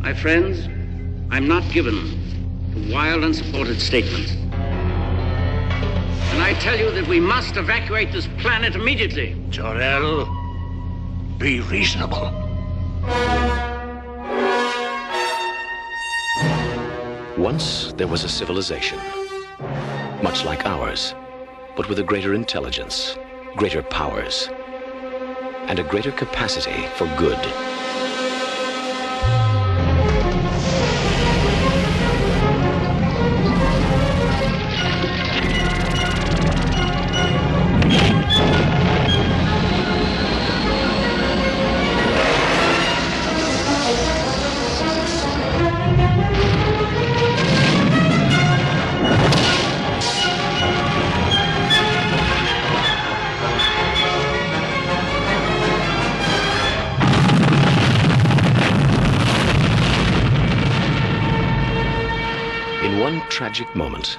My friends, I'm not given to wild, unsupported statements. And I tell you that we must evacuate this planet immediately. Jor-El, be reasonable. Once there was a civilization, much like ours, but with a greater intelligence, greater powers, and a greater capacity for good. In one tragic moment,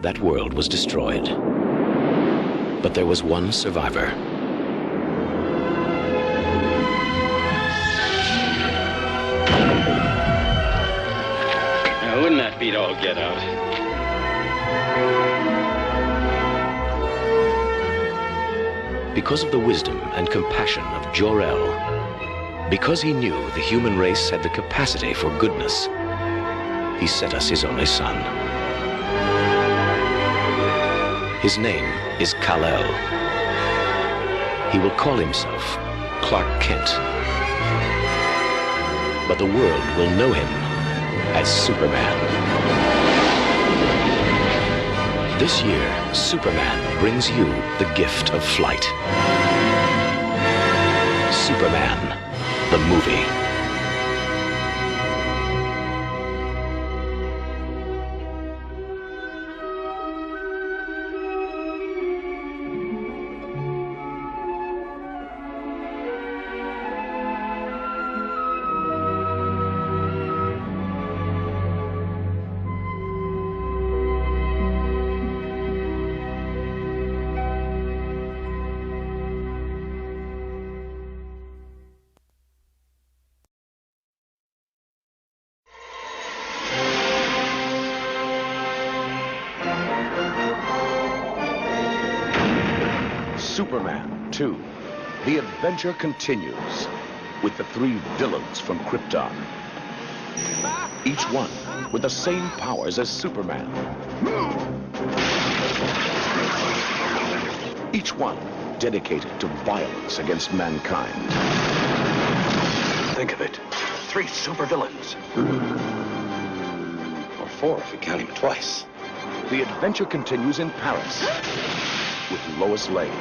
that world was destroyed. But there was one survivor. Now, wouldn't that beat all get out? Because of the wisdom and compassion of Jor-El, because he knew the human race had the capacity for goodness, he sent us his only son. His name is Kal-El. He will call himself Clark Kent. But the world will know him as Superman. This year, Superman brings you the gift of flight. Superman, the movie. Superman 2. The adventure continues with the 3 villains from Krypton. Each one with the same powers as Superman. Each one dedicated to violence against mankind. Think of it. 3 supervillains. Or 4 if you count him twice. The adventure continues in Paris with Lois Lane.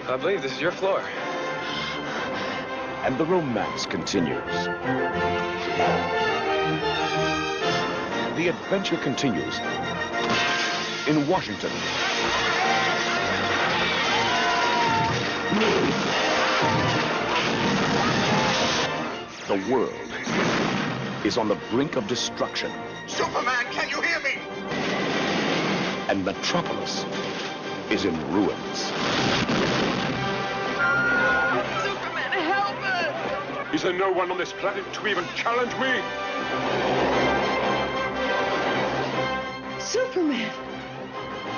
I believe this is your floor. And the romance continues. The adventure continues in Washington. The world is on the brink of destruction. Superman, can you hear me? And Metropolis is in ruins. Superman, help us! Is there no one on this planet to even challenge me? Superman!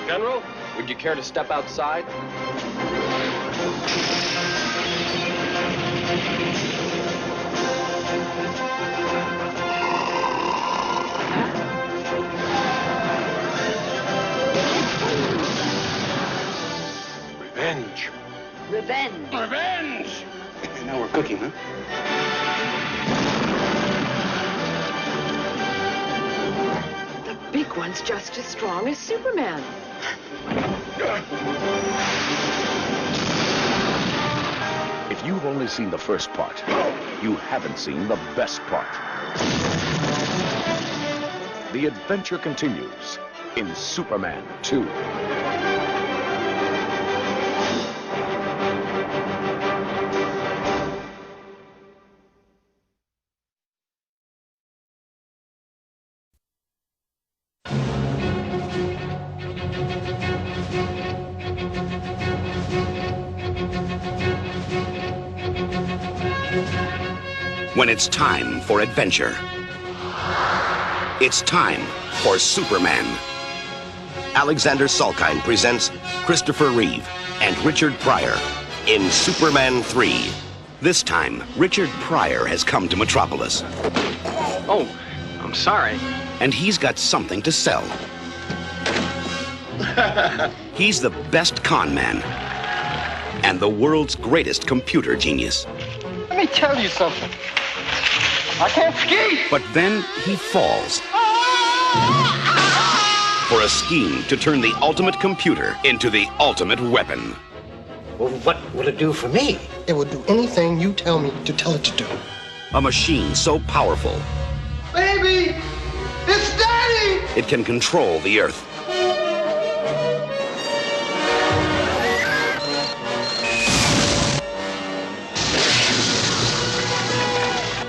General, would you care to step outside? Revenge. Revenge! Revenge! Now we're cooking, huh? The big one's just as strong as Superman. If you've only seen the first part, you haven't seen the best part. The adventure continues in Superman 2. when it's time for adventure. It's time for Superman. Alexander Salkind presents Christopher Reeve and Richard Pryor in Superman 3. This time, Richard Pryor has come to Metropolis. Oh, I'm sorry. And he's got something to sell. He's the best con man and the world's greatest computer genius. Let me tell you something. I can't ski! But then he falls for a scheme to turn the ultimate computer into the ultimate weapon. Well, what will it do for me? It will do anything you tell me to tell it to do. A machine so powerful, Baby! It's Daddy! it can control the Earth.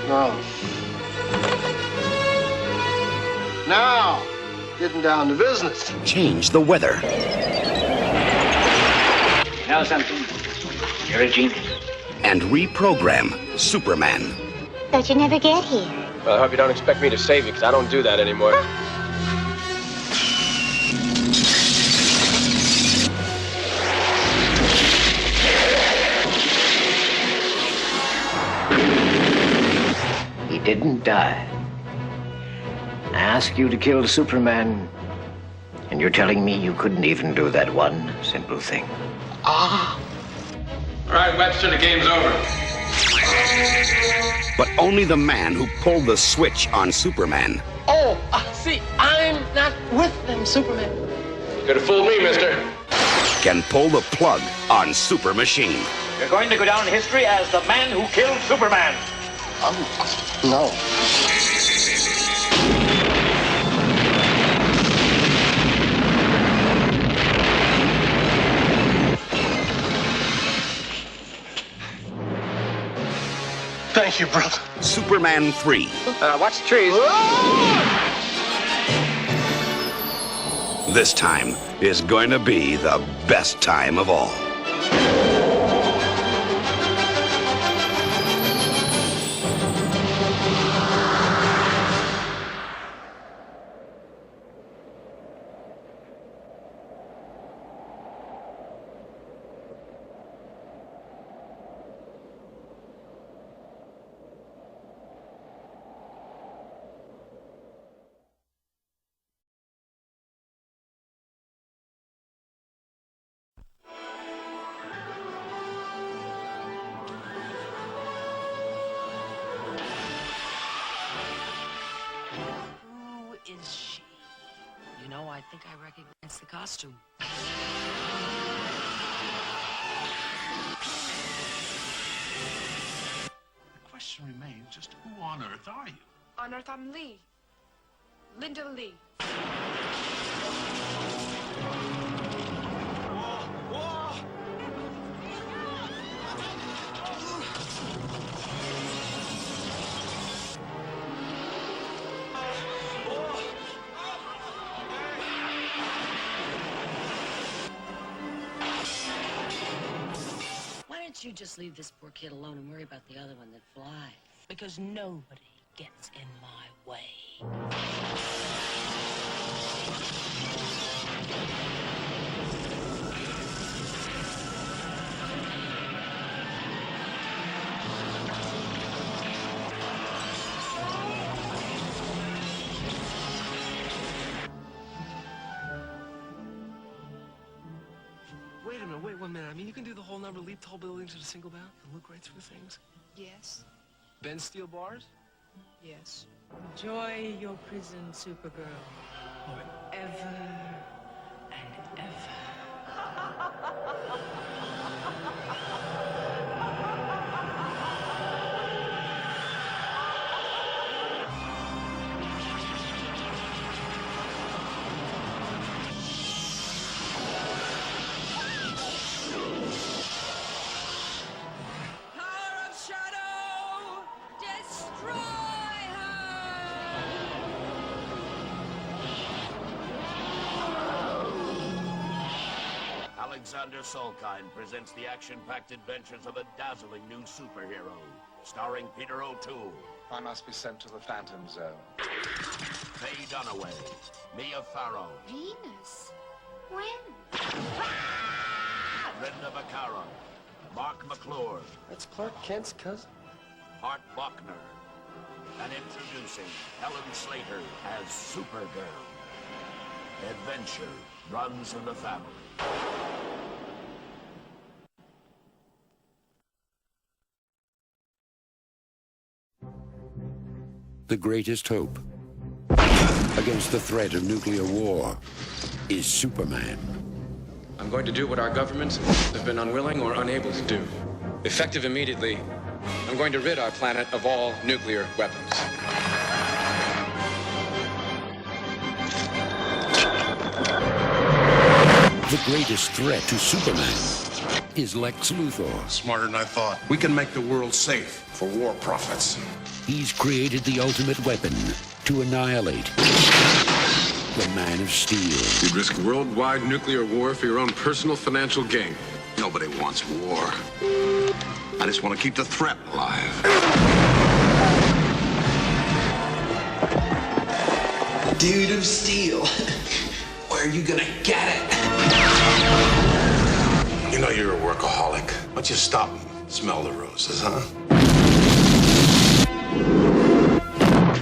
No. Now, getting down to business. Change the weather. You know something? You're a genius. And reprogram Superman. Thought you'd never get here. Well, I hope you don't expect me to save you, because I don't do that anymore. He didn't die. I asked you to kill Superman, and you're telling me you couldn't even do that one simple thing. Ah. All right, Webster, the game's over. But only the man who pulled the switch on Superman Oh, see, I'm not with them, Superman. Could have fooled me, mister. can pull the plug on Super Machine. You're going to go down in history as the man who killed Superman. No. Thank you, brother. Superman 3. Watch the trees. This time is going to be the best time of all. Who is she? You know, I think I recognize the costume. The question remains, just who on earth are you? On Earth, I'm Lee. Linda Lee. Why don't you just leave this poor kid alone and worry about the other one that flies? Because nobody gets in my way. Wait 1 minute. I mean, you can do the whole number, leap tall buildings at a single bound, and look right through things. Yes. Bend steel bars? Yes. Enjoy your prison, Supergirl. Forever and ever. Alexander Salkind presents the action-packed adventures of a dazzling new superhero, starring Peter O'Toole. I must be sent to the Phantom Zone. Faye Dunaway, Mia Farrow, Venus? When? Brenda Vaccaro, Mark McClure, That's Clark Kent's cousin. Hart Buckner, and introducing Helen Slater as Supergirl. Adventure runs in the family. The greatest hope against the threat of nuclear war is Superman. I'm going to do what our governments have been unwilling or unable to do. Effective immediately, I'm going to rid our planet of all nuclear weapons. The greatest threat to Superman is Lex Luthor. Smarter than I thought. We can make the world safe for war profits. He's created the ultimate weapon to annihilate the Man of Steel. You'd risk worldwide nuclear war for your own personal financial gain. Nobody wants war. I just want to keep the threat alive. Dude of Steel. Where are you gonna get it? You know you're a workaholic. Why don't you stop and smell the roses, huh?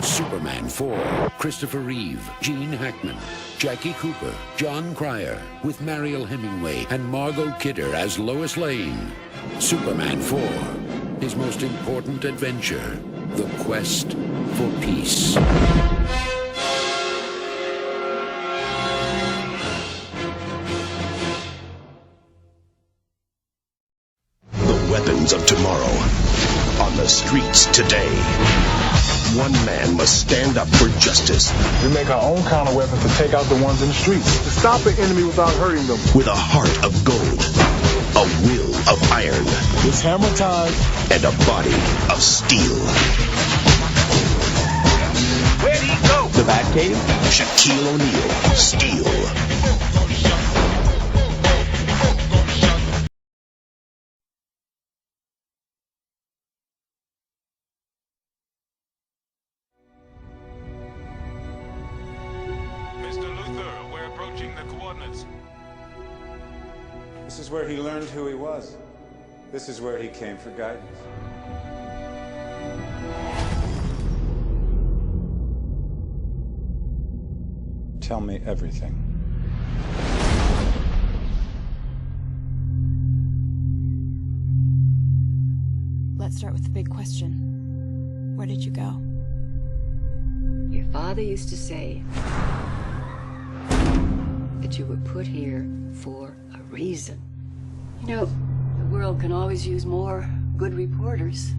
Superman 4, Christopher Reeve, Gene Hackman, Jackie Cooper, John Cryer, with Mariel Hemingway and Margot Kidder as Lois Lane. Superman 4, his most important adventure, the quest for peace. The weapons of tomorrow on the streets today. One man must stand up for justice. We make our own kind of weapons to take out the ones in the streets. To stop an enemy without hurting them. With a heart of gold, a will of iron. It's hammer time. And a body of steel. Where'd he go? The Batcave? Shaquille O'Neal. Steel. This is where he learned who he was. This is where he came for guidance. Tell me everything. Let's start with the big question. Where did you go? Your father used to say that you were put here for a reason. You know, the world can always use more good reporters.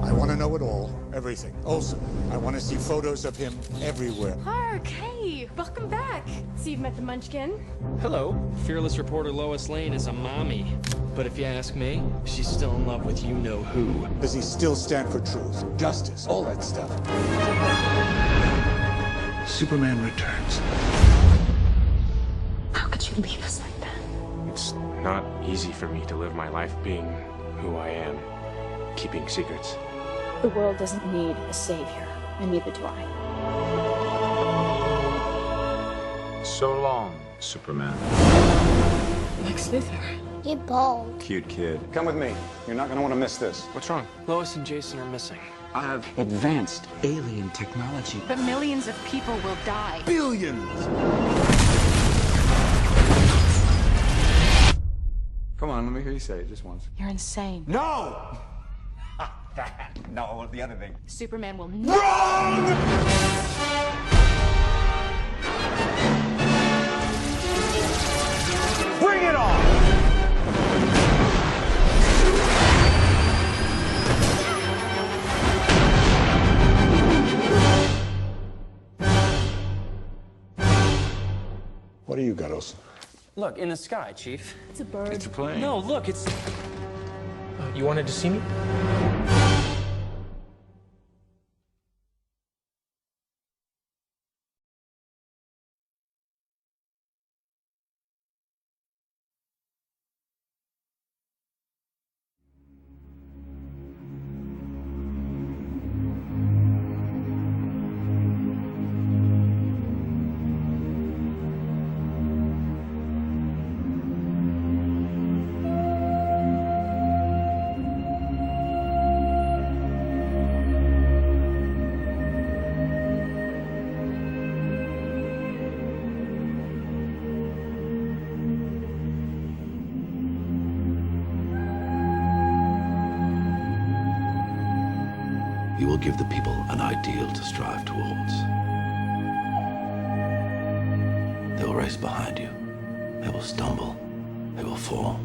I want to know it all. Everything. Also, I want to see photos of him everywhere. Hark, hey, welcome back. So you've met the Munchkin? Hello. Fearless reporter Lois Lane is a mommy. But if you ask me, she's still in love with you-know-who. Does he still stand for truth, justice, all that stuff? Superman returns. How could you leave us like that? It's not easy for me to live my life being who I am, keeping secrets. The world doesn't need a savior, and neither do I. So long, Superman. Lex Luthor. You're bold. Cute kid. Come with me. You're not going to want to miss this. What's wrong? Lois and Jason are missing. I have advanced alien technology. But millions of people will die. Billions! Come on, let me hear you say it just once. You're insane. No! No, the other thing. Superman will Wrong! Bring it on! What do you got, Olsen? Look, in the sky, Chief. It's a bird. It's a plane. No, look, it's... You wanted to see me? you will give the people an ideal to strive towards. They will race behind you. They will stumble. They will fall.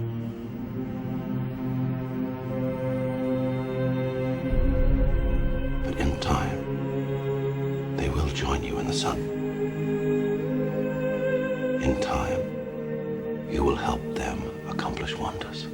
But in time, they will join you in the sun. In time, you will help them accomplish wonders.